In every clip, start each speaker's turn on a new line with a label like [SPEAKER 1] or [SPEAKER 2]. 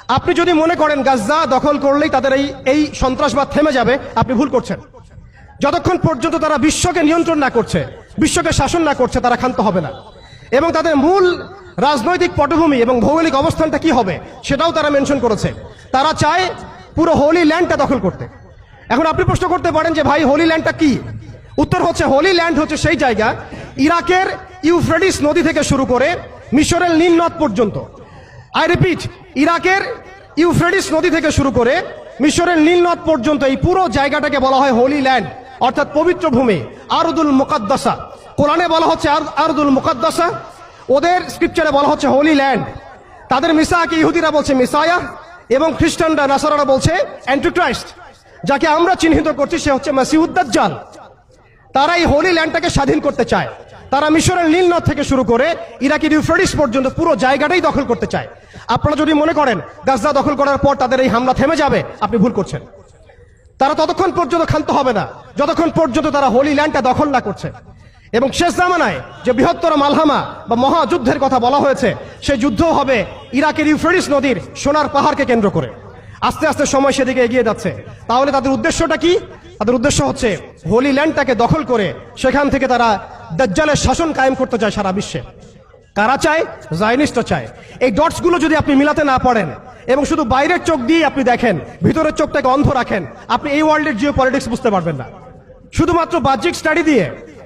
[SPEAKER 1] আপনি যদি মনে করেন গাজা দখল করলেই তাদের এই সন্ত্রাসবাদ থেমে যাবে, আপনি ভুল করছেন। যতক্ষণ পর্যন্ত তারা বিশ্বকে নিয়ন্ত্রণ না করছে, বিশ্বকে শাসন না করছে, তারা ক্ষান্ত হবে না। এবং তাদের মূল রাজনৈতিক পটভূমি এবং ভৌগোলিক অবস্থানটা কি হবে সেটাও তারা মেনশন করেছে। তারা চায় পুরো হোলি ল্যান্ডটা দখল করতে। এখন আপনি প্রশ্ন করতে পারেন যে ভাই হোলি ল্যান্ডটা কি? উত্তর হচ্ছে, হোলি ল্যান্ড হচ্ছে সেই জায়গা ইরাকের ইউফ্রেটিস নদী থেকে শুরু করে মিশরের নীল নদ পর্যন্ত। আই রিপিট, ইরাকের ইউফ্রেটিস নদী থেকে শুরু করে মিশরের নীল নদ পর্যন্ত এই পুরো জায়গাটাকে বলা হয় হোলি ল্যান্ড, অর্থাৎ পবিত্র ভূমি, আরদুল মুকাদ্দাসা। কোরআনে বলা হচ্ছে আরদুল মুকাদ্দাসা, ওদের স্ক্রিপচারে বলা হচ্ছে হোলি ল্যান্ড। তাদের মিসাকে ইহুদিরা বলছে মিসায়া, এবং খ্রিস্টানরা নাসারারা বলছে অ্যান্টিক্রাইস্ট। যাকে আমরা চিহ্নিত করছি সে হচ্ছে মাসিহুদ দাজ্জাল। তারা এই হোলি ল্যান্ডটাকে স্বাধীন করতে চায়। তারা মিশরের নীল নদ থেকে শুরু করে ইরাকের ইউফ্রেটিস পর্যন্ত পুরো জায়গাটাই দখল করতে চায়। আপনারা যদি মনে করেন গাজা দখল করার পর তাদের এই হামলা থেমে যাবে, আপনি ভুল করছেন। তারা ততক্ষণ পর্যন্ত ক্ষান্ত হবে না যতক্ষণ পর্যন্ত তারা হোলি ল্যান্ডটা দখল না করছে। এবং শেষ জামানায় যে বৃহত্তর মালহামা বা মহাযুদ্ধের কথা বলা হয়েছে, সেই যুদ্ধ হবে ইরাকের ইউফ্রেটিস নদীর সোনার পাহাড়কে কেন্দ্র করে। আস্তে আস্তে সময় সেদিকে এগিয়ে যাচ্ছে। তাহলে তাদের উদ্দেশ্যটা কি? তাদের উদ্দেশ্য হচ্ছে হোলি ল্যান্ডটাকে দখল করে সেখান থেকে তারা দাজ্জালের শাসন কায়েম করতে চায় সারা বিশ্বে। কারা চায়? জায়নিস্টরা চায়। এই ডটসগুলো যদি আপনি মিলাতে না পারেন এবং শুধু বাইরের চোখ দিয়ে আপনি দেখেন, ভিতরের চোখটাকে অন্ধ রাখেন, আপনি এই ওয়ার্ল্ডের জিও পলিটিক্স বুঝতে পারবেন না। শুধুমাত্র বাহ্যিক স্টাডি দিয়ে,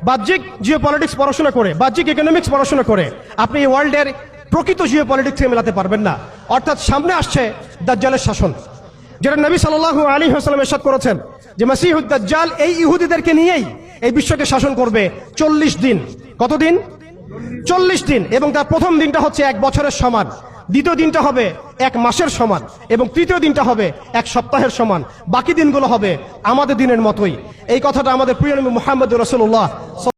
[SPEAKER 1] বাহ্যিক জিও পলিটিক্স পড়াশোনা করে, বাহ্যিক ইকোনমিক্স পড়াশোনা করে আপনি এই ওয়ার্ল্ডের প্রকৃত জিও পলিটিক্সকে মেলাতে পারবেন না। অর্থাৎ সামনে আসছে দাজ্জালের শাসন, যেটা নবী সাল্লাল্লাহু আলাইহি ওয়াসাল্লাম ইরশাদ করেছেন যে মাসিহুদ দাজ্জাল এই ইহুদিদেরকে নিয়েই এই বিশ্বকে শাসন করবে 40 দিন। কতদিন? 40 দিন। এবং তার প্রথম দিনটা হচ্ছে 1 বছরের সমান, দ্বিতীয় দিনটা হবে 1 মাসের সমান, এবং তৃতীয় দিনটা হবে 1 সপ্তাহের সমান। বাকি দিনগুলো হবে আমাদের দিনের মতোই। এই কথাটা আমাদের প্রিয় নবী মুহাম্মদ রাসূলুল্লাহ